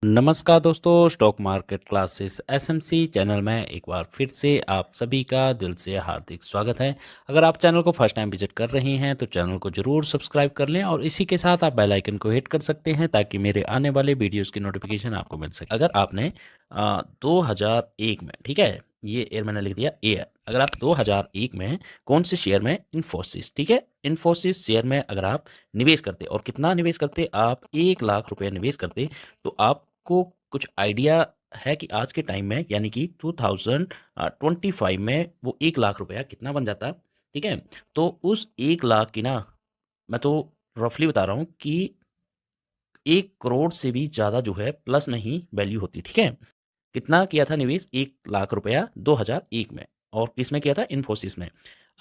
नमस्कार दोस्तों, stock market classes SMC channel में एक बार फिर से आप सभी का दिल से हार्दिक स्वागत है। अगर आप चैनल को फर्स्ट टाइम विजिट कर रहे हैं तो चैनल को ज़रूर सब्सक्राइब कर लें और इसी के साथ आप बेल आइकन को हिट कर सकते हैं ताकि मेरे आने वाले वीडियोस की नोटिफिकेशन आपको मिल सके। अगर आपने 2001 में, ठीक है, ये ईयर मैंने लिख दिया ईयर, अगर आप 2001 में कौन से शेयर में, इन्फोसिस, ठीक है, इन्फोसिस शेयर में अगर आप निवेश करते और कितना निवेश करते, आप 1 लाख रुपये निवेश करते, तो आपको कुछ आइडिया है कि आज के टाइम में यानी कि 2025 में वो 1 लाख रुपया कितना बन जाता। ठीक है, तो उस 1 लाख की ना, मैं तो रफली बता रहा हूँ कि 1 करोड़ से भी ज़्यादा जो है प्लस में ही वैल्यू होती। ठीक है, कितना किया था निवेश, 1 लाख रुपया 2001 में, और किस में किया था, इन्फोसिस में।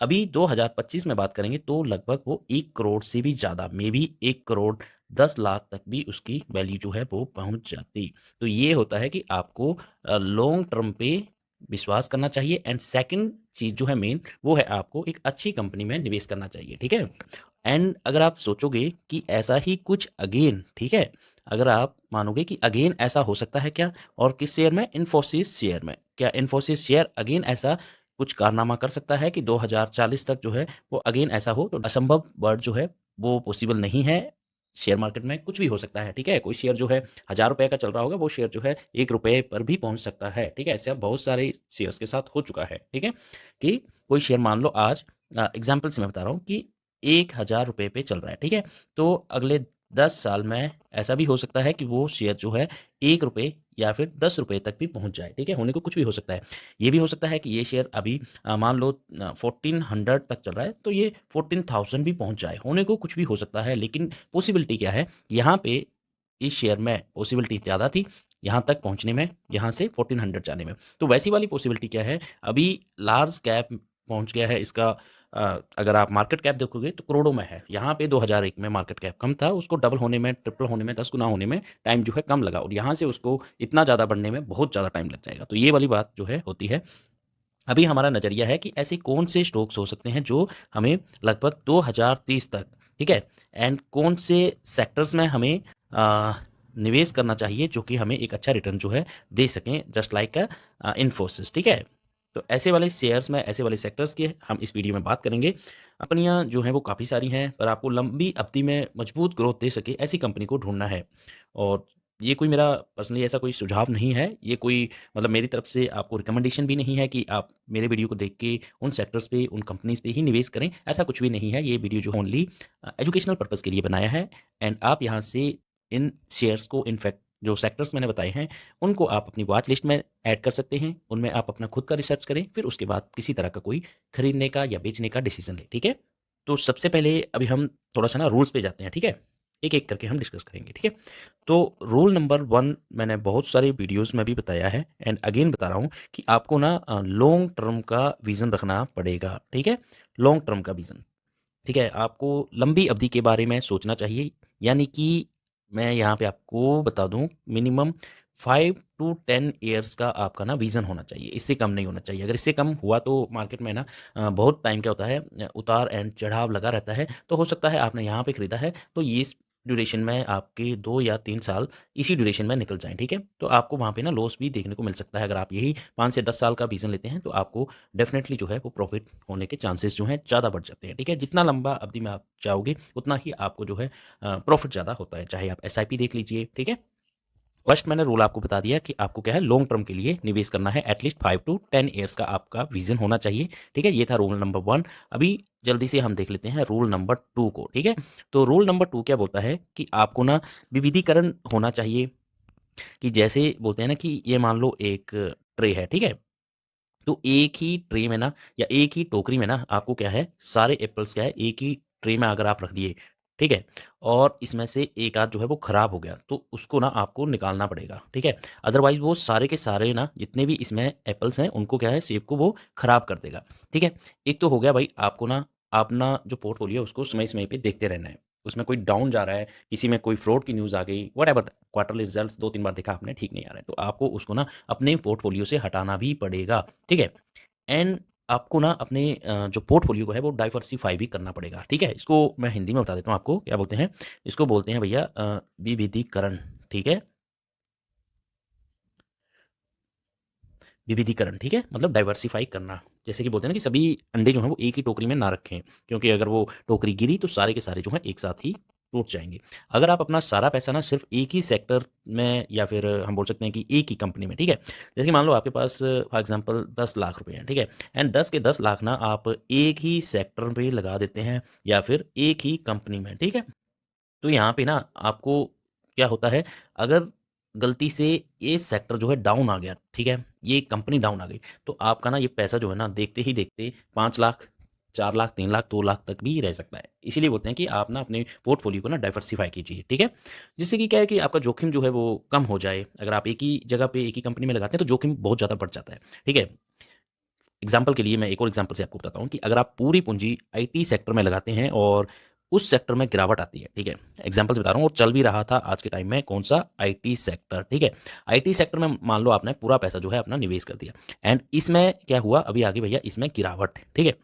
अभी 2025 में बात करेंगे तो लगभग वो 1 करोड़ से भी ज़्यादा, मे बी 1 करोड़ 10 लाख तक भी उसकी वैल्यू जो है वो पहुंच जाती। तो ये होता है कि आपको लॉन्ग टर्म पे विश्वास करना चाहिए, एंड सेकंड चीज़ जो है मेन, वो है आपको एक अच्छी कंपनी में निवेश करना चाहिए। ठीक है, एंड अगर आप सोचोगे कि ऐसा ही कुछ अगेन, ठीक है, अगर आप मानोगे कि अगेन ऐसा हो सकता है क्या, और किस शेयर में, इन्फोसिस शेयर में, क्या इन्फोसिस शेयर अगेन ऐसा कुछ कारनामा कर सकता है कि 2040 तक जो है वो अगेन ऐसा हो, तो असंभव वर्ड जो है वो पॉसिबल नहीं है। शेयर मार्केट में कुछ भी हो सकता है। ठीक है, कोई शेयर जो है 1000 रुपए का चल रहा होगा, वो शेयर जो है 1 रुपए पर भी पहुंच सकता है। ठीक है, ऐसे अब बहुत सारे शेयर्स के साथ हो चुका है। ठीक है, कि कोई शेयर मान लो आज, एग्जाम्पल से मैं बता रहा हूँ कि 1000 रुपये पे चल रहा है। ठीक है, तो अगले 10 साल में ऐसा भी हो सकता है कि वो शेयर जो है 1 रुपये या फिर 10 रुपये तक भी पहुंच जाए। ठीक है, होने को कुछ भी हो सकता है। ये भी हो सकता है कि ये शेयर अभी मान लो 1400 तक चल रहा है, तो ये 14,000 भी पहुंच जाए, होने को कुछ भी हो सकता है। लेकिन पॉसिबिलिटी क्या है यहाँ पे, इस शेयर में पॉसिबिलिटी ज़्यादा थी यहाँ तक पहुंचने में, यहाँ से 1400 जाने में। तो वैसी वाली पॉसिबिलिटी क्या है, अभी लार्ज कैप पहुंच गया है इसका। अगर आप मार्केट कैप देखोगे तो करोड़ों में है। यहाँ पे 2001 में मार्केट कैप कम था, उसको डबल होने में, ट्रिपल होने में, 10 गुना होने में टाइम जो है कम लगा, और यहाँ से उसको इतना ज़्यादा बढ़ने में बहुत ज़्यादा टाइम लग जाएगा। तो ये वाली बात जो है होती है। अभी हमारा नज़रिया है कि ऐसे कौन से स्टॉक्स हो सकते हैं जो हमें लगभग 2030 तक, ठीक है, एंड कौन से सेक्टर्स में हमें निवेश करना चाहिए जो कि हमें एक अच्छा रिटर्न जो है दे सकें, जस्ट लाइक इन्फोसिस। ठीक है, तो ऐसे वाले शेयर्स में, ऐसे वाले सेक्टर्स की हम इस वीडियो में बात करेंगे। कंपनियां जो हैं वो काफ़ी सारी हैं, पर आपको लंबी अवधि में मजबूत ग्रोथ दे सके ऐसी कंपनी को ढूंढना है। और ये कोई मेरा पर्सनली ऐसा कोई सुझाव नहीं है, ये कोई मतलब मेरी तरफ से आपको रिकमेंडेशन भी नहीं है कि आप मेरे वीडियो को देख के उन सेक्टर्स पे, उन कंपनीज पे ही निवेश करें, ऐसा कुछ भी नहीं है। ये वीडियो जो ओनली एजुकेशनल पर्पस के लिए बनाया है, एंड आप यहाँ से इन शेयर्स को, इनफैक्ट जो सेक्टर्स मैंने बताए हैं, उनको आप अपनी वॉच लिस्ट में ऐड कर सकते हैं। उनमें आप अपना खुद का रिसर्च करें, फिर उसके बाद किसी तरह का कोई खरीदने का या बेचने का डिसीजन लें। ठीक है, तो सबसे पहले अभी हम थोड़ा सा ना रूल्स पे जाते हैं। ठीक है, एक एक करके हम डिस्कस करेंगे। ठीक है, तो रूल नंबर 1 मैंने बहुत सारे वीडियोस में भी बताया है, एंड अगेन बता रहा हूँ कि आपको ना लॉन्ग टर्म का विज़न रखना पड़ेगा। ठीक है, लॉन्ग टर्म का विज़न, ठीक है, आपको लंबी अवधि के बारे में सोचना चाहिए। यानी कि मैं यहाँ पे आपको बता दूँ, मिनिमम 5 to 10 ईयर्स का आपका ना विज़न होना चाहिए, इससे कम नहीं होना चाहिए। अगर इससे कम हुआ तो मार्केट में ना बहुत टाइम क्या होता है, उतार एंड चढ़ाव लगा रहता है। तो हो सकता है आपने यहाँ पे खरीदा है तो ये इस ड्यूरेशन में आपके 2 या 3 साल इसी ड्यूरेशन में निकल जाएँ। ठीक है, तो आपको वहाँ पे ना लॉस भी देखने को मिल सकता है। अगर आप यही 5 से 10 साल का विज़न लेते हैं तो आपको डेफ़िनेटली जो है वो प्रॉफ़िट होने के चांसेस जो हैं ज़्यादा बढ़ जाते हैं। ठीक है, जितना लंबा अवधि में आप जाओगे उतना ही आपको जो है प्रॉफ़िट ज़्यादा होता है। चाहे आप एसआईपी देख लीजिए। ठीक है, फर्स्ट मैंने रूल आपको बता दिया कि आपको क्या है, लॉन्ग टर्म के लिए निवेश करना है, एटलीस्ट 5 to 10 ईयर्स का आपका विजन होना चाहिए। ठीक है, ये था रूल नंबर 1। अभी जल्दी से हम देख लेते हैं रूल नंबर 2 को। ठीक है, तो रूल नंबर 2 क्या बोलता है कि आपको ना विविधीकरण होना चाहिए। कि जैसे बोलते हैं ना कि ये मान लो एक ट्रे है। ठीक है, तो एक ही ट्रे में ना, या एक ही टोकरी में ना, आपको क्या है, सारे एप्पल्स क्या है, एक ही ट्रे में अगर आप रख दिए, ठीक है, और इसमें से एक आध जो है वो खराब हो गया, तो उसको ना आपको निकालना पड़ेगा। ठीक है, अदरवाइज वो सारे के सारे ना, जितने भी इसमें एप्पल्स हैं, उनको क्या है, सेब को वो खराब कर देगा। ठीक है, एक तो हो गया भाई, आपको ना अपना जो पोर्टफोलियो है उसको समय समय पे देखते रहना है। उसमें कोई डाउन जा रहा है, किसी में कोई फ्रॉड की न्यूज़ आ गई, व्हाटएवर, क्वार्टरली रिजल्ट्स 2-3 बार देखा आपने, ठीक नहीं आ रहा है, तो आपको उसको ना अपने पोर्टफोलियो से हटाना भी पड़ेगा। ठीक है, एंड आपको ना अपने जो पोर्टफोलियो को है वो डाइवर्सिफाई भी करना पड़ेगा। ठीक है, इसको मैं हिंदी में बता देता हूँ आपको क्या बोलते हैं। इसको बोलते हैं भैया विविधीकरण। ठीक है, विविधीकरण, ठीक है, मतलब डाइवर्सिफाई करना। जैसे कि बोलते हैं ना कि सभी अंडे जो हैं वो एक ही टोकरी में ना रखें, क्योंकि अगर वो टोकरी गिरी तो सारे के सारे जो हैं एक साथ ही टूट जाएंगे। अगर आप अपना सारा पैसा ना सिर्फ एक ही सेक्टर में, या फिर हम बोल सकते हैं कि एक ही कंपनी में, ठीक है, जैसे कि मान लो आपके पास फॉर एग्जांपल 10 लाख रुपए हैं, ठीक है, एंड 10 के 10 लाख ना आप एक ही सेक्टर पे लगा देते हैं या फिर एक ही कंपनी में, ठीक है। तो यहाँ पे ना आपको क्या होता है, अगर गलती से ये सेक्टर जो है डाउन आ गया, ठीक है, ये कंपनी डाउन आ गई, तो आपका ना ये पैसा जो है ना देखते ही देखते 5 लाख, 4 लाख, 3 लाख, 2 लाख तक भी रह सकता है। इसीलिए बोलते हैं कि आप ना अपने पोर्टफोलियो को ना डाइवर्सिफाई कीजिए, ठीक है, जिससे कि क्या है कि आपका जोखिम जो है वो कम हो जाए। अगर आप एक ही जगह पे एक ही कंपनी में लगाते हैं तो जोखिम बहुत ज़्यादा बढ़ जाता है, ठीक है। एग्जाम्पल के लिए मैं एक और एग्जाम्पल से आपको बताता हूँ कि अगर आप पूरी पूंजी आईटी सेक्टर में लगाते हैं और उस सेक्टर में गिरावट आती है, ठीक है, एग्जाम्पल से बता रहा हूँ, और चल भी रहा था आज के टाइम में कौन सा, आईटी सेक्टर, ठीक है, आईटी सेक्टर में मान लो आपने पूरा पैसा जो है अपना निवेश कर दिया, एंड इसमें क्या हुआ अभी आगे भैया, इसमें गिरावट है, ठीक है,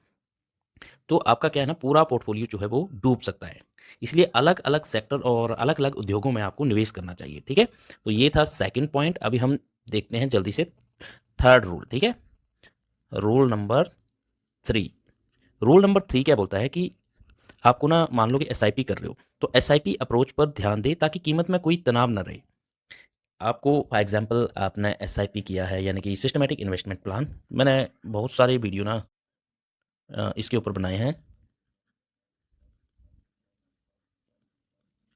तो आपका क्या है ना पूरा पोर्टफोलियो जो है वो डूब सकता है। इसलिए अलग अलग सेक्टर और अलग अलग उद्योगों में आपको निवेश करना चाहिए, ठीक है। तो ये था सेकंड पॉइंट। अभी हम देखते हैं जल्दी से थर्ड रूल, ठीक है, रूल नंबर 3। रूल नंबर 3 क्या बोलता है कि आपको ना मान लो कि एसआईपी कर रहे हो, तो एसआईपी अप्रोच पर ध्यान दें ताकि कीमत में कोई तनाव ना रहे। आपको फॉर एग्जांपल आपने एसआईपी किया है, यानी कि सिस्टमैटिक इन्वेस्टमेंट प्लान। मैंने बहुत सारे वीडियो ना इसके ऊपर बनाए हैं,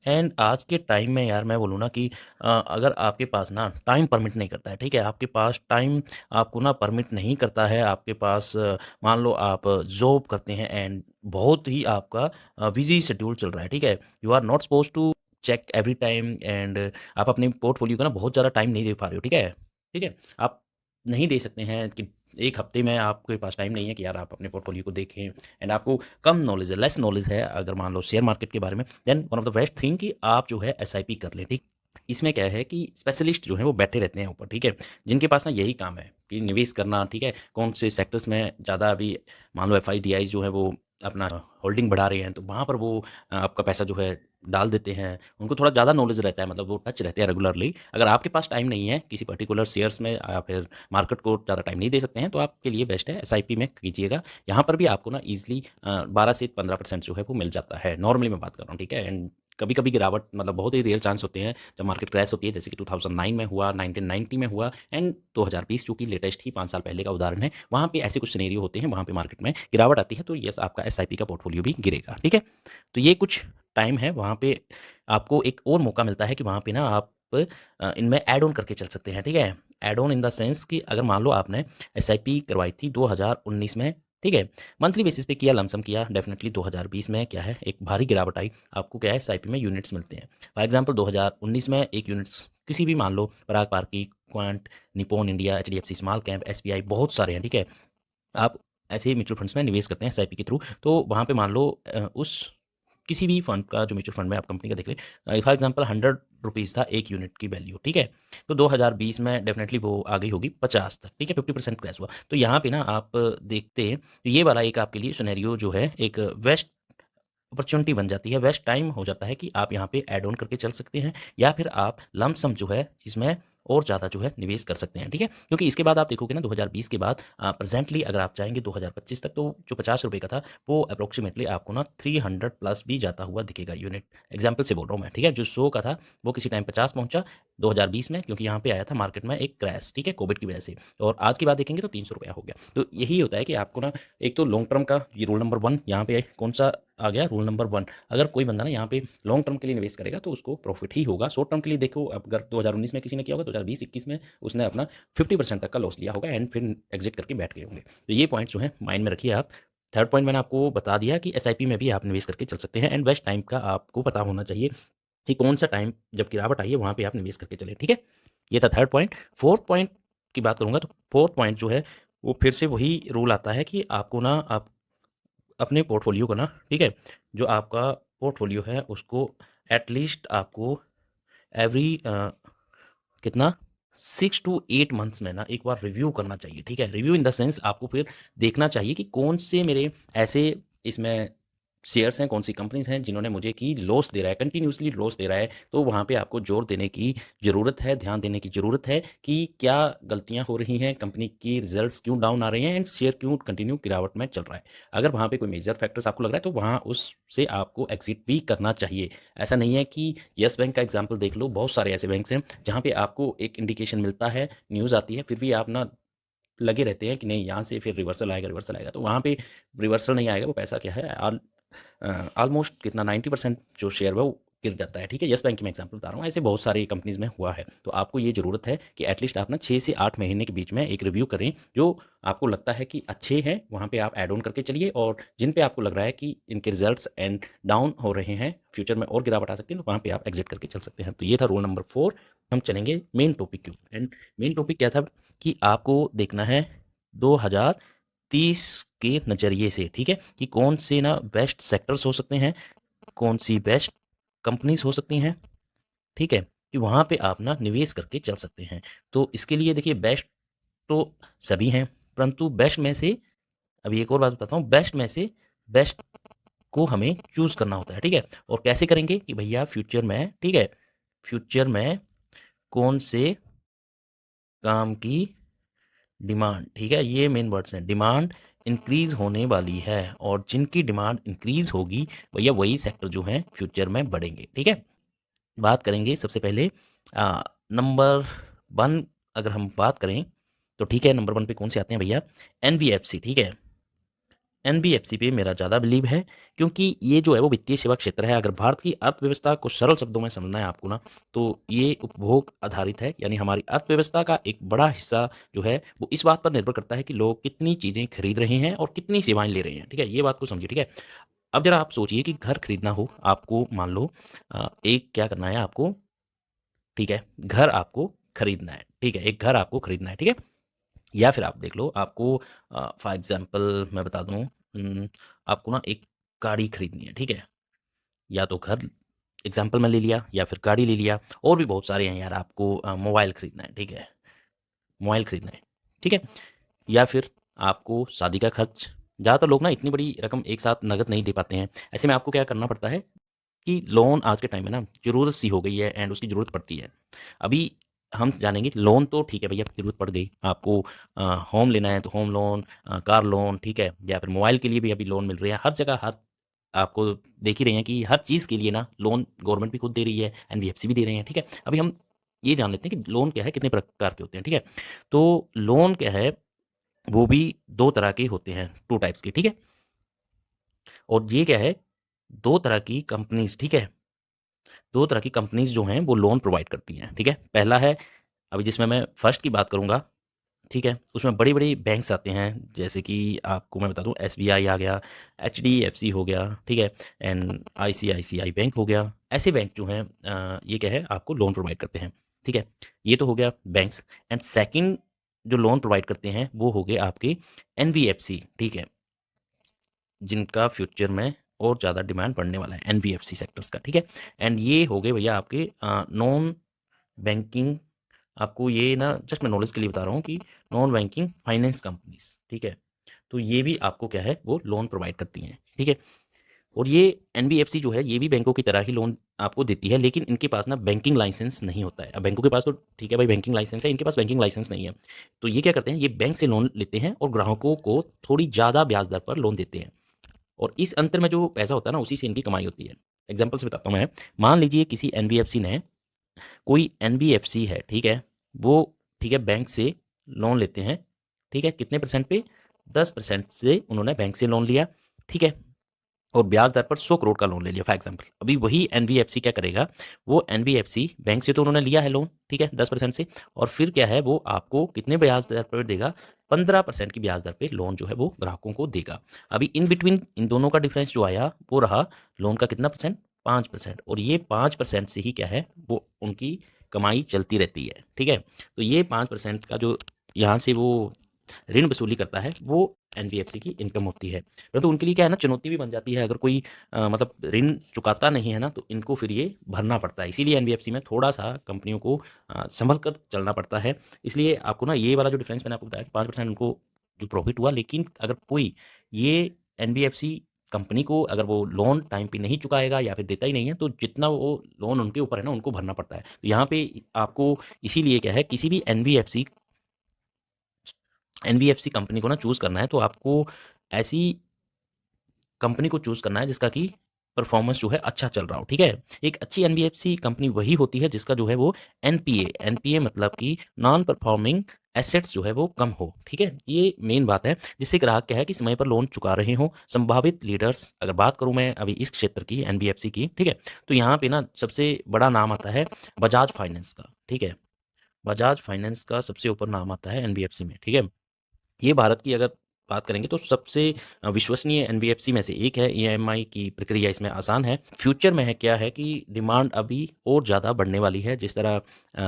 एंड आज के टाइम में यार मैं बोलूँ ना कि अगर आपके पास ना टाइम परमिट नहीं करता है, ठीक है, आपके पास टाइम आपको ना परमिट नहीं करता है, आपके पास मान लो आप जॉब करते हैं एंड बहुत ही आपका बिजी शेड्यूल चल रहा है, ठीक है, you are not suppose to check every time, and आप अपने पोर्टफोलियो का ना बहुत ज़्यादा टाइम नहीं दे पा रहे हो, ठीक है, ठीक है, आप नहीं दे सकते हैं कि एक हफ्ते में आपके पास टाइम नहीं है कि यार आप अपने पोर्टफोलियो को देखें, एंड आपको कम नॉलेज है, लेस नॉलेज है अगर मान लो शेयर मार्केट के बारे में, then one of the best thing कि आप जो है एसआईपी कर लें, ठीक। इसमें क्या है कि स्पेशलिस्ट जो है वो बैठे रहते हैं ऊपर, ठीक है, जिनके पास ना यही काम है कि निवेश करना, ठीक है, कौन से सेक्टर्स में ज़्यादा अभी मान लो एफआईडीआई जो है वो अपना होल्डिंग बढ़ा रहे हैं, तो वहाँ पर वो आपका पैसा जो है डाल देते हैं। उनको थोड़ा ज़्यादा नॉलेज रहता है, मतलब वो टच रहते हैं रेगुलरली। अगर आपके पास टाइम नहीं है किसी पर्टिकुलर शेयर्स में या फिर मार्केट को ज़्यादा टाइम नहीं दे सकते हैं, तो आपके लिए बेस्ट है एसआईपी में कीजिएगा। यहाँ पर भी आपको ना ईजिली 12 से 15% जो है वो मिल जाता है, नॉर्मली मैं बात कर रहा हूँ, ठीक है, एंड कभी कभी गिरावट मतलब बहुत ही रेयर चांस होते हैं जब मार्केट क्रैश होती है, जैसे कि 2009 में हुआ, 1990 में हुआ, एंड 2020 चूंकि लेटेस्ट ही 5 साल पहले का उदाहरण है, वहाँ पे ऐसे कुछ सिनेरियो होते हैं, वहाँ पे मार्केट में गिरावट आती है, तो यस आपका एसआईपी का पोर्टफोलियो भी गिरेगा, ठीक है। तो ये कुछ टाइम है, वहाँ पे आपको एक और मौका मिलता है कि वहाँ पे ना आप इनमें ऐड ऑन करके चल सकते हैं, ठीक है। Add on in the sense कि अगर मान लो आपने एसआईपी करवाई थी 2019 में, ठीक है, मंथली बेसिस पे किया, लमसम किया, डेफिनेटली 2020 में क्या है एक भारी गिरावट आई, आपको क्या है एसआईपी में यूनिट्स मिलते हैं। फॉर एग्जांपल 2019 में एक यूनिट्स किसी भी मान लो Parag Parikh, Quant, Nippon India, HDFC small cap, SBI, बहुत सारे हैं, ठीक है। आप ऐसे ही म्यूचुअल फंड्स में निवेश करते हैं एसआईपी के थ्रू, तो वहाँ पे मान लो उस किसी भी फंड का जो म्यूचुअल फंड में आप कंपनी का देख लें, फॉर एग्जांपल 100 रुपीज़ था एक यूनिट की वैल्यू, ठीक है, तो 2020 में डेफिनेटली वो आ गई होगी 50 तक, ठीक है, 50% क्रैश हुआ। तो यहाँ पे ना आप देखते हैं तो ये वाला एक आपके लिए सिनेरियो जो है एक बेस्ट अपॉर्चुनिटी बन जाती है, बेस्ट टाइम हो जाता है कि आप यहाँ पे ऐड ऑन करके चल सकते हैं, या फिर आप लमसम जो है इसमें और ज़्यादा जो है निवेश कर सकते हैं, ठीक है, क्योंकि इसके बाद आप देखोगे ना 2020 के बाद प्रेजेंटली अगर आप जाएंगे 2025 तक, तो जो 50 रुपये का था वो अप्रोक्सीमेटली आपको ना 300 प्लस भी जाता हुआ दिखेगा यूनिट। एग्जाम्पल से बोल रहा हूँ मैं, ठीक है, जो 100 का था वो किसी टाइम 50 पहुंचा 2020 में, क्योंकि यहाँ पे आया था मार्केट में एक क्रैश, ठीक है, कोविड की वजह से, और आज की बात देखेंगे तो 300 रुपया हो गया। तो यही होता है कि आपको ना एक तो लॉन्ग टर्म का ये रूल नंबर 1 यहाँ पे कौन सा आ गया, रूल नंबर 1, अगर कोई बंदा ना यहाँ पे लॉन्ग टर्म के लिए निवेश करेगा तो उसको प्रॉफिट ही होगा। शॉर्ट टर्म के लिए देखो, अब अगर 2019 में किसी ने किया होगा, 2020-21 में उसने अपना 50% तक का लॉस लिया होगा एंड फिर एग्जिट करके बैठ गए होंगे। तो ये पॉइंट जो है माइंड में रखिए आप। थर्ड पॉइंट मैंने आपको बता दिया कि एसआईपी में भी आप निवेश करके चल सकते हैं, एंड बेस्ट टाइम का आपको पता होना चाहिए कि कौन सा टाइम जब गिरावट आई है वहाँ पे आप निवेश करके चलें, ठीक है। ये था थर्ड पॉइंट। फोर्थ पॉइंट की बात करूँगा तो फोर्थ पॉइंट जो है वो फिर से वही रूल आता है कि आपको ना आप अपने पोर्टफोलियो को ना, ठीक है, जो आपका पोर्टफोलियो है उसको एटलीस्ट आपको एवरी कितना 6 to 8 मंथ्स में ना एक बार रिव्यू करना चाहिए, ठीक है। रिव्यू इन द सेंस आपको फिर देखना चाहिए कि कौन से मेरे ऐसे इसमें शेयर्स हैं, कौन सी कंपनीज़ हैं जिन्होंने मुझे कि लॉस दे रहा है, कंटिन्यूअसली लॉस दे रहा है। तो वहाँ पे आपको ज़ोर देने की ज़रूरत है, ध्यान देने की ज़रूरत है कि क्या गलतियाँ हो रही हैं, कंपनी की रिज़ल्ट्स क्यों डाउन आ रहे हैं एंड शेयर क्यों कंटिन्यू गिरावट में चल रहा है। अगर वहाँ पे कोई मेजर फैक्टर्स आपको लग रहा है तो वहाँ उससे आपको एग्ज़िट भी करना चाहिए। ऐसा नहीं है कि येस बैंक का एग्ज़ाम्पल देख लो, बहुत सारे ऐसे बैंक्स हैं जहाँ पे आपको एक इंडिकेशन मिलता है, न्यूज़ आती है, फिर भी आप ना लगे रहते हैं कि नहीं यहाँ से फिर रिवर्सल आएगा। तो वहाँ पे रिवर्सल नहीं आएगा, वो पैसा क्या है ऑलमोस्ट कितना 90% जो शेयर है वो गिर जाता है, ठीक है? येस बैंक की मैं एग्ज़ाम्पल बता रहा हूँ, ऐसे बहुत सारी कंपनीज़ में हुआ है। तो आपको ये ज़रूरत है कि एटलीस्ट आप ना 6 से 8 महीने के बीच में एक रिव्यू करें, जो आपको लगता है कि अच्छे हैं, वहाँ पे आप ऐड ऑन करके चलिए और जिन पे आपको लग रहा है कि इनके रिज़ल्ट्स एंड डाउन हो रहे हैं, फ्यूचर में और गिरावट आ सकती है, तो वहाँ पे आप एग्ज़िट करके चल सकते हैं। तो ये था रूल नंबर 4। हम चलेंगे मेन टॉपिक के ऊपर एंड मेन टॉपिक क्या था कि आपको देखना है 2030 के नज़रिए से, ठीक है? कि कौन से ना बेस्ट सेक्टर्स हो सकते हैं, कौन सी बेस्ट कंपनीज़ हो सकती हैं, ठीक है? कि वहाँ पे आप ना निवेश करके चल सकते हैं। तो इसके लिए देखिए बेस्ट तो सभी हैं, परंतु बेस्ट में से अभी एक और बात बताता हूँ, बेस्ट में से बेस्ट को हमें चूज़ करना होता है, ठीक है? और कैसे करेंगे कि भैया फ्यूचर में, ठीक है? फ्यूचर में कौन से काम की डिमांड, ठीक है? ये मेन वर्ड्स हैं, डिमांड इंक्रीज़ होने वाली है और जिनकी डिमांड इंक्रीज़ होगी भैया वही सेक्टर जो हैं फ्यूचर में बढ़ेंगे, ठीक है? बात करेंगे सबसे पहले नंबर 1 अगर हम बात करें तो ठीक है, नंबर 1 पे कौन से आते हैं भैया? एनबीएफसी, ठीक है? एनबीएफसी पे मेरा ज़्यादा बिलीव है क्योंकि ये जो है वो वित्तीय सेवा क्षेत्र है। अगर भारत की अर्थव्यवस्था को सरल शब्दों में समझना है आपको ना, तो ये उपभोग आधारित है, यानी हमारी अर्थव्यवस्था का एक बड़ा हिस्सा जो है वो इस बात पर निर्भर करता है कि लोग कितनी चीज़ें खरीद रहे हैं और कितनी सेवाएँ ले रहे हैं, ठीक है? ये बात को समझिए, ठीक है? अब ज़रा आप सोचिए कि घर खरीदना हो आपको, मान लो एक क्या करना है आपको, ठीक है? घर आपको खरीदना है, ठीक है? एक घर आपको खरीदना है, ठीक है? या फिर आप देख लो आपको फॉर एग्ज़ाम्पल मैं बता दूँ, आपको ना एक गाड़ी खरीदनी है, ठीक है? या तो घर एग्ज़ाम्पल में ले लिया या फिर गाड़ी ले लिया, और भी बहुत सारे हैं यार, आपको मोबाइल खरीदना है, ठीक है? मोबाइल खरीदना है, ठीक है? या फिर आपको शादी का खर्च, ज़्यादातर लोग ना इतनी बड़ी रकम एक साथ नकद नहीं दे पाते हैं। ऐसे में आपको क्या करना पड़ता है कि लोन आज के टाइम में ना ज़रूरत सी हो गई है एंड उसकी ज़रूरत पड़ती है। अभी हम जानेंगे लोन, तो ठीक है भैया ज़रूरत पड़ गई आपको, होम लेना है तो होम लोन, कार लोन, ठीक है? या फिर मोबाइल के लिए भी अभी लोन मिल रहे हैं। हर जगह हर आपको देख ही रहे हैं कि हर चीज़ के लिए ना लोन गवर्नमेंट भी खुद दे रही है, एनबीएफसी भी दे रहे हैं, ठीक है? अभी हम ये जान लेते हैं कि लोन क्या है, कितने प्रकार के होते हैं, ठीक है? तो लोन क्या है, वो भी 2 तरह के होते हैं, 2 टाइप्स के, ठीक है? और ये क्या है, 2 तरह की कंपनीज़, ठीक है? 2 तरह की कंपनीज़ जो हैं वो लोन प्रोवाइड करती हैं, ठीक है? पहला है, अभी जिसमें मैं फर्स्ट की बात करूँगा, ठीक है? उसमें बड़ी-बड़ी बैंक्स आते हैं, जैसे कि आपको मैं बता दूँ एसबीआई आ गया, एचडीएफसी हो गया, ठीक है? एंड आईसीआईसीआई बैंक हो गया। ऐसे बैंक जो हैं ये क्या है आपको लोन प्रोवाइड करते हैं, ठीक है? ये तो हो गया बैंक्स एंड सेकंड जो लोन प्रोवाइड करते हैं वो हो गए आपके एनबीएफसी, ठीक है? जिनका फ्यूचर में और ज़्यादा डिमांड बढ़ने वाला है एनबीएफसी सेक्टर्स का, ठीक है? एंड ये हो गए भैया आपके नॉन बैंकिंग, आपको ये ना जस्ट मैं नॉलेज के लिए बता रहा हूँ कि नॉन बैंकिंग फाइनेंस कंपनीज़, ठीक है? तो ये भी आपको क्या है वो लोन प्रोवाइड करती हैं, ठीक है? और ये एनबीएफसी जो है ये भी बैंकों की तरह ही लोन आपको देती है, लेकिन इनके पास ना बैंकिंग लाइसेंस नहीं होता है। अब बैंकों के पास तो ठीक है भाई बैंकिंग लाइसेंस है, इनके पास बैंकिंग लाइसेंस नहीं है। तो ये क्या करते हैं, ये बैंक से लोन लेते हैं और ग्राहकों को थोड़ी ज़्यादा ब्याज दर पर लोन देते हैं। और इस अंतर में जो पैसा होता है ना, उसी से इनकी कमाई होती है। एग्ज़ाम्पल से बताता हूँ मैं, मान लीजिए किसी एनबीएफसी ने, कोई एनबीएफसी है, ठीक है? वो ठीक है बैंक से लोन लेते हैं, ठीक है? कितने परसेंट पे? 10% से उन्होंने बैंक से लोन लिया, ठीक है? और ब्याज दर पर 100 करोड़ का लोन ले लिया फॉर एग्ज़ाम्पल। अभी वही एनबीएफसी क्या करेगा, वो एनबीएफसी बैंक से तो उन्होंने लिया है लोन, ठीक है? 10% से, और फिर क्या है वो आपको कितने ब्याज दर पर देगा? 15% की ब्याज दर पे लोन जो है वो ग्राहकों को देगा। अभी इन बिटवीन इन दोनों का डिफरेंस जो आया वो रहा लोन का कितना परसेंट? 5%, और ये 5% से ही क्या है वो उनकी कमाई चलती रहती है, ठीक है? तो ये 5% का जो यहाँ से वो ऋण वसूली करता है वो एनबीएफसी की इनकम होती है। परंतु उनके लिए क्या है ना, चुनौती भी बन जाती है, अगर कोई मतलब ऋण चुकाता नहीं है ना तो इनको फिर ये भरना पड़ता है। इसीलिए एनबीएफसी में थोड़ा-सा कंपनियों को सँभल कर चलना पड़ता है। इसलिए आपको ना ये वाला जो डिफरेंस मैंने आपको बताया कि 5% उनको जो प्रॉफ़िट हुआ, लेकिन अगर कोई ये एनबीएफसी कंपनी को अगर वो लोन टाइम पे नहीं चुकाएगा या फिर देता ही नहीं है, तो जितना वो लोन उनके ऊपर है ना, उनको भरना पड़ता है। तो यहाँ पे आपको इसीलिए क्या है, किसी भी एनबीएफसी कंपनी को ना चूज़ करना है, तो आपको ऐसी कंपनी को चूज़ करना है जिसका कि परफॉर्मेंस जो है अच्छा चल रहा हो, ठीक है? एक अच्छी एनबीएफसी कंपनी वही होती है जिसका जो है वो एनपीए मतलब कि नॉन परफॉर्मिंग एसेट्स जो है वो कम हो, ठीक है? ये मेन बात है, जिससे ग्राहक क्या है कि समय पर लोन चुका रहे हों। संभावित लीडर्स अगर बात करूँ मैं अभी इस क्षेत्र की एनबीएफसी की, ठीक है? तो यहाँ पे ना सबसे बड़ा नाम आता है बजाज फाइनेंस का, ठीक है? बजाज फाइनेंस का सबसे ऊपर नाम आता है एनबीएफसी में, ठीक है? ये भारत की अगर बात करेंगे तो सबसे विश्वसनीय एनबीएफसी में से एक है। ईएमआई की प्रक्रिया इसमें आसान है। फ्यूचर में है क्या है कि डिमांड अभी और ज़्यादा बढ़ने वाली है। जिस तरह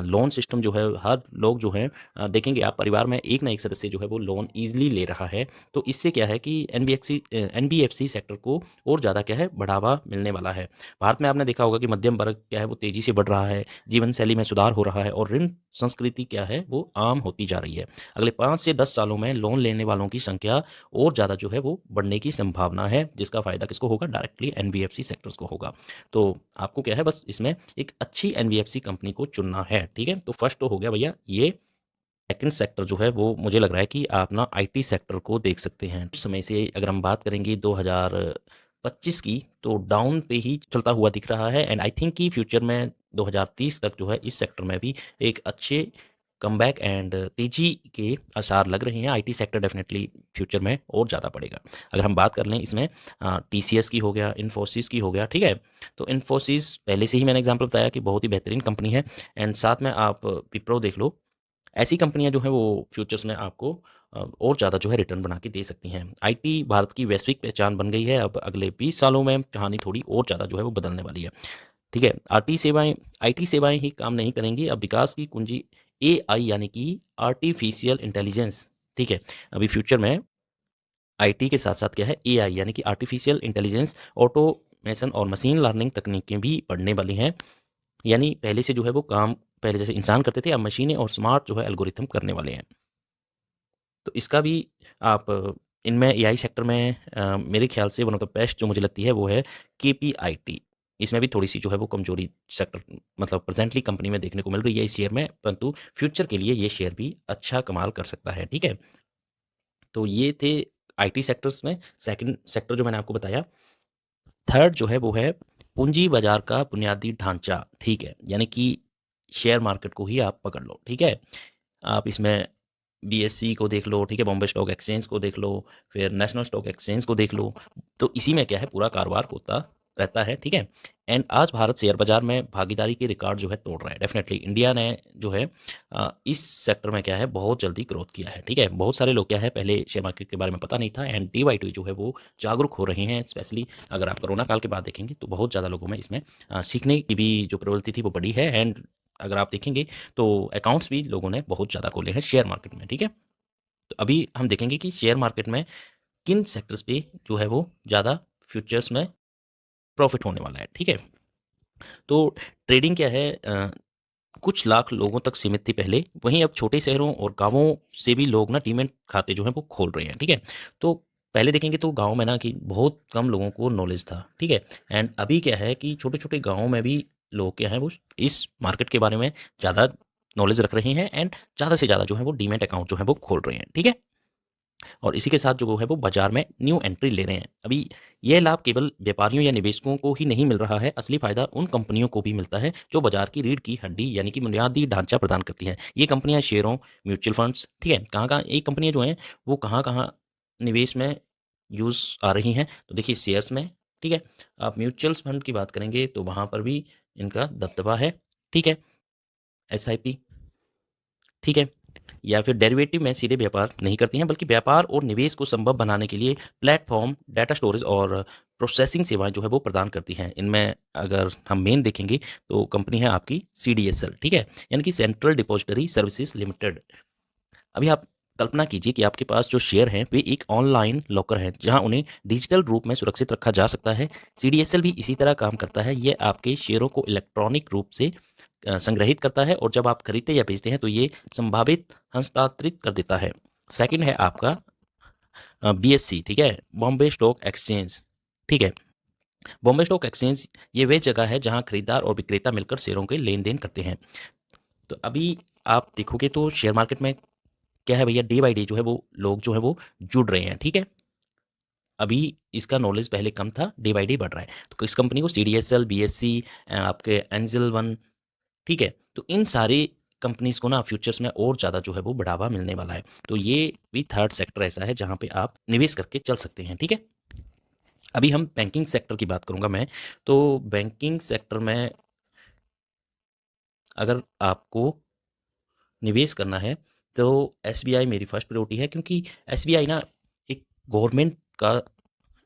लोन सिस्टम जो है हर लोग जो हैं देखेंगे आप परिवार में एक ना एक सदस्य जो है वो लोन ईज़िली ले रहा है। तो इससे क्या है कि एनबीएफसी सेक्टर को और ज़्यादा क्या है बढ़ावा मिलने वाला है। भारत में आपने देखा होगा कि मध्यम वर्ग क्या है वो तेज़ी से बढ़ रहा है, जीवन शैली में सुधार हो रहा है और ऋण संस्कृति क्या है वो आम होती जा रही है। अगले 5 से 10 सालों में लोन लेने वालों की संख्या और ज़्यादा जो है वो बढ़ने की संभावना है, जिसका फ़ायदा किसको होगा? डायरेक्टली एनबीएफसी सेक्टर्स को होगा। तो आपको क्या है बस इसमें एक अच्छी एनबीएफसी कंपनी को चुनना है, ठीक है? तो फर्स्ट तो हो गया भैया ये। सेकंड सेक्टर जो है वो मुझे लग रहा है कि आप ना आईटी सेक्टर को देख सकते हैं। कुछ समय से अगर हम बात करेंगे 2025 की, तो डाउन पे ही चलता हुआ दिख रहा है एंड आई थिंक कि फ्यूचर में 2030 तक जो है इस सेक्टर में भी एक अच्छे कमबैक एंड तेज़ी के आसार लग रहे हैं। आईटी सेक्टर डेफ़िनेटली फ्यूचर में और ज़्यादा बढ़ेगा। अगर हम बात कर लें इसमें टीसीएस की हो गया, इन्फोसिस की हो गया, ठीक है? तो इन्फोसिस पहले से ही मैंने एग्ज़ाम्पल बताया कि बहुत ही बेहतरीन कंपनी है एंड साथ में आप विप्रो देख लो। ऐसी कंपनियाँ जो हैं वो फ्यूचर्स में आपको और ज़्यादा जो है रिटर्न बना के दे सकती हैं। आईटी भारत की वैश्विक पहचान बन गई है। अब अगले 20 सालों में कहानी थोड़ी और ज़्यादा जो है वो बदलने वाली है। ठीक है? आईटी सेवाएँ ही काम नहीं करेंगी। अब विकास की कुंजी एआई यानी कि आर्टिफिशियल इंटेलिजेंस, ठीक है? अभी फ्यूचर में आईटी के साथ-साथ क्या है एआई यानी कि आर्टिफिशियल इंटेलिजेंस, ऑटोमेशन और मशीन लर्निंग तकनीकें भी बढ़ने वाली हैं। यानी पहले से जो है वो काम पहले जैसे इंसान करते थे, अब मशीनें और स्मार्ट जो है एल्गोरिथम करने वाले हैं। तो इसका भी आप इनमें एआई सेक्टर में मेरे ख्याल से वन ऑफ द बेस्ट जो मुझे लगती है वो है केपीआईटी। इसमें भी थोड़ी-सी जो है वो कमज़ोरी सेक्टर मतलब प्रेज़ेंटली कंपनी में देखने को मिल रही है इस शेयर में, परंतु फ्यूचर के लिए ये शेयर भी अच्छा कमाल कर सकता है, ठीक है? तो ये थे आईटी सेक्टर्स में। सेकंड सेक्टर जो मैंने आपको बताया। थर्ड जो है वो है पूंजी बाज़ार का बुनियादी ढाँचा, ठीक है? यानी कि शेयर मार्केट को ही आप पकड़ लो, ठीक है? आप इसमें बीएसई को देख लो, ठीक है? बॉम्बे स्टॉक एक्सचेंज को देख लो, फिर नेशनल स्टॉक एक्सचेंज को देख लो। तो इसी में क्या है पूरा कारोबार होता रहता है, ठीक है? एंड आज भारत शेयर बाज़ार में भागीदारी के रिकॉर्ड जो है तोड़ रहा है। डेफ़िनेटली इंडिया ने जो है इस सेक्टर में क्या है बहुत जल्दी ग्रोथ किया है, ठीक है? बहुत सारे लोग क्या है पहले शेयर मार्केट के बारे में पता नहीं था एंड डे बाय डे जो है वो जागरूक हो रहे हैं। स्पेशली अगर आप कोरोना काल के बाद देखेंगे तो बहुत ज़्यादा लोगों में इसमें सीखने की भी जो प्रवृत्ति थी वो बढ़ी है एंड अगर आप देखेंगे तो अकाउंट्स भी लोगों ने बहुत ज़्यादा खोले हैं शेयर मार्केट में, ठीक है? तो अभी हम देखेंगे कि शेयर मार्केट में किन सेक्टर्स पे जो है वो ज़्यादा फ्यूचर्स में प्रॉफ़िट होने वाला है, ठीक है? तो ट्रेडिंग क्या है कुछ लाख लोगों तक सीमित थी पहले, वहीं अब छोटे शहरों और गाँवों से भी लोग ना डीमैट खाते जो हैं वो खोल रहे हैं, ठीक है? तो पहले देखेंगे तो गाँव में ना कि बहुत कम लोगों को नॉलेज था, ठीक है? एंड अभी क्या है कि छोटे-छोटे गाँव में भी लोग क्या हैं वो इस मार्केट के बारे में ज़्यादा नॉलेज रख रहे हैं एंड ज़्यादा से ज़्यादा जो है वो डीमैट अकाउंट जो है वो खोल रहे हैं, ठीक है? और इसी के साथ जो वो है वो बाजार में न्यू एंट्री ले रहे हैं। अभी यह लाभ केवल व्यापारियों या निवेशकों को ही नहीं मिल रहा है, असली फ़ायदा उन कंपनियों को भी मिलता है जो बाजार की रीढ़ की हड्डी यानी कि बुनियादी ढांचा प्रदान करती हैं। ये कंपनियाँ शेयरों, म्यूचुअल फंड्स, ठीक है? कहाँ-कहाँ ये कंपनियाँ जो हैं वो कहाँ-कहाँ निवेश में यूज़ आ रही हैं। तो देखिए शेयर्स में, ठीक है? आप म्यूचुअल फंड की बात करेंगे तो वहाँ पर भी इनका दबदबा है, ठीक है? एसआईपी, ठीक है? या फिर डेरिवेटिव में सीधे व्यापार नहीं करती हैं, बल्कि व्यापार और निवेश को संभव बनाने के लिए प्लेटफ़ॉर्म, डाटा स्टोरेज और प्रोसेसिंग सेवाएँ जो है वो प्रदान करती हैं। इनमें अगर हम मेन देखेंगे तो कंपनी है आपकी सीडीएसएल, ठीक है? यानी कि सेंट्रल डिपॉजिटरी सर्विसेज़ लिमिटेड। अभी आप कल्पना कीजिए कि आपके पास जो शेयर हैं, वे एक ऑनलाइन लॉकर हैं, जहाँ उन्हें डिजिटल रूप में सुरक्षित रखा जा सकता है। सीडीएसएल भी इसी तरह काम करता है। ये आपके शेयरों को इलेक्ट्रॉनिक रूप से संग्रहित करता है और जब आप खरीदते या बेचते हैं, तो ये संभावित हस्तांतरित कर देता है। सेकंड है आपका बीएससी, ठीक है? Bombay stock exchange. ठीक है। बॉम्बे स्टॉक एक्सचेंज ये वह जगह है जहां खरीदार और विक्रेता मिलकर शेयरों के लेन देन करते हैं। तो अभी आप देखोगे तो शेयर मार्केट में क्या है भैया, डे बाय डे जो है वो लोग जो है वो जुड़ रहे हैं। ठीक है, अभी इसका नॉलेज पहले कम था, डे बाय डे बढ़ रहा है। तो इस कंपनी को CDSL, BSE, आपके एंजल वन, ठीक है, तो इन सारे कंपनीज को ना फ्यूचर्स में और ज़्यादा जो है वो बढ़ावा मिलने वाला है। तो ये भी थर्ड सेक्टर ऐसा है जहाँ पे आप निवेश करके चल सकते हैं। ठीक है, अभी हम बैंकिंग सेक्टर की बात करूंगा मैं। तो बैंकिंग सेक्टर में अगर आपको निवेश करना है तो SBI मेरी फर्स्ट प्रायोरिटी है, क्योंकि SBI ना एक गवर्नमेंट का,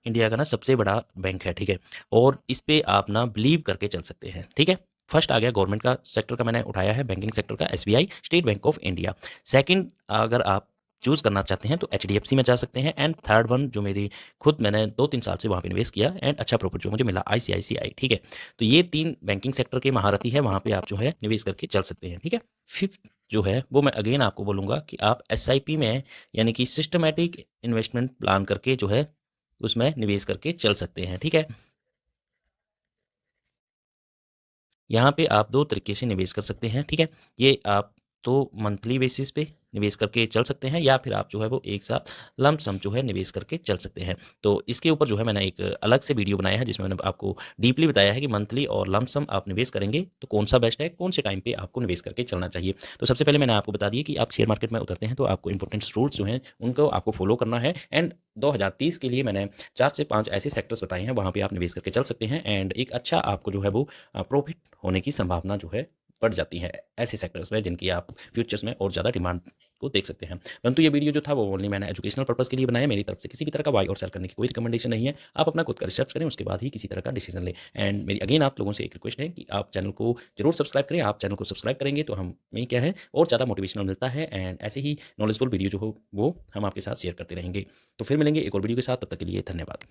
इंडिया का ना सबसे बड़ा बैंक है। ठीक है, और इस पे आप ना बिलीव करके चल सकते हैं। ठीक है, फर्स्ट आ गया गवर्नमेंट का सेक्टर का, मैंने उठाया है बैंकिंग सेक्टर का, SBI, state bank of India. Second अगर आप चूज करना चाहते हैं तो HDFC में जा सकते हैं। एंड थर्ड वन जो मेरी खुद मैंने 2-3 साल से वहाँ पे निवेश किया एंड अच्छा प्रॉफिट जो मुझे मिला, ICICI। ठीक है, तो ये 3 बैंकिंग सेक्टर के महारथी है, वहाँ पे आप जो है निवेश करके चल सकते हैं। ठीक है, फिफ्थ जो है वो मैं अगेन आपको बोलूँगा कि आप SIP में, यानी कि सिस्टमेटिक इन्वेस्टमेंट प्लान करके जो है उसमें निवेश करके चल सकते हैं। ठीक है, यहाँ पे आप 2 तरीके से निवेश कर सकते हैं। ठीक है, ये आप तो मंथली बेसिस पे निवेश करके चल सकते हैं, या फिर आप जो है वो एक साथ लंप सम जो है निवेश करके चल सकते हैं। तो इसके ऊपर जो है मैंने एक अलग से वीडियो बनाया है जिसमें मैंने आपको डीपली बताया है कि मंथली और लंप सम आप निवेश करेंगे तो कौन सा बेस्ट है, कौन से टाइम पे आपको निवेश करके चलना चाहिए। तो सबसे पहले मैंने आपको बता दिया कि आप शेयर मार्केट में उतरते हैं तो आपको इंपॉर्टेंट रूल्स जो हैं उनको आपको फॉलो करना है। एंड 2030 के लिए मैंने 4 से 5 ऐसे सेक्टर्स बताए हैं, वहाँ पे आप निवेश करके चल सकते हैं। एंड एक अच्छा आपको जो है वो प्रॉफिट होने की संभावना जो है बढ़ जाती है ऐसे सेक्टर्स में जिनकी आप फ्यूचर्स में और ज़्यादा डिमांड को देख सकते हैं। परंतु ये वीडियो जो था वो ओनली मैंने एजुकेशनल पर्पस के लिए बनाया, मेरी तरफ से किसी भी तरह का बाय और सेल करने की कोई रिकमेंडेशन नहीं है। आप अपना खुद का रिसर्च करें, उसके बाद ही किसी तरह का डिसीजन लें। एंड मेरी अगेन आप लोगों से एक रिक्वेस्ट है कि आप चैनल को जरूर सब्सक्राइब करें। आप चैनल को सब्सक्राइब करेंगे तो हमें क्या है और ज़्यादा मोटिवेशनल मिलता है, एंड ऐसे ही नॉलेजफुल वीडियो जो हो वो हम आपके साथ शेयर करते रहेंगे। तो फिर मिलेंगे एक और वीडियो के साथ, तब तक के लिए धन्यवाद।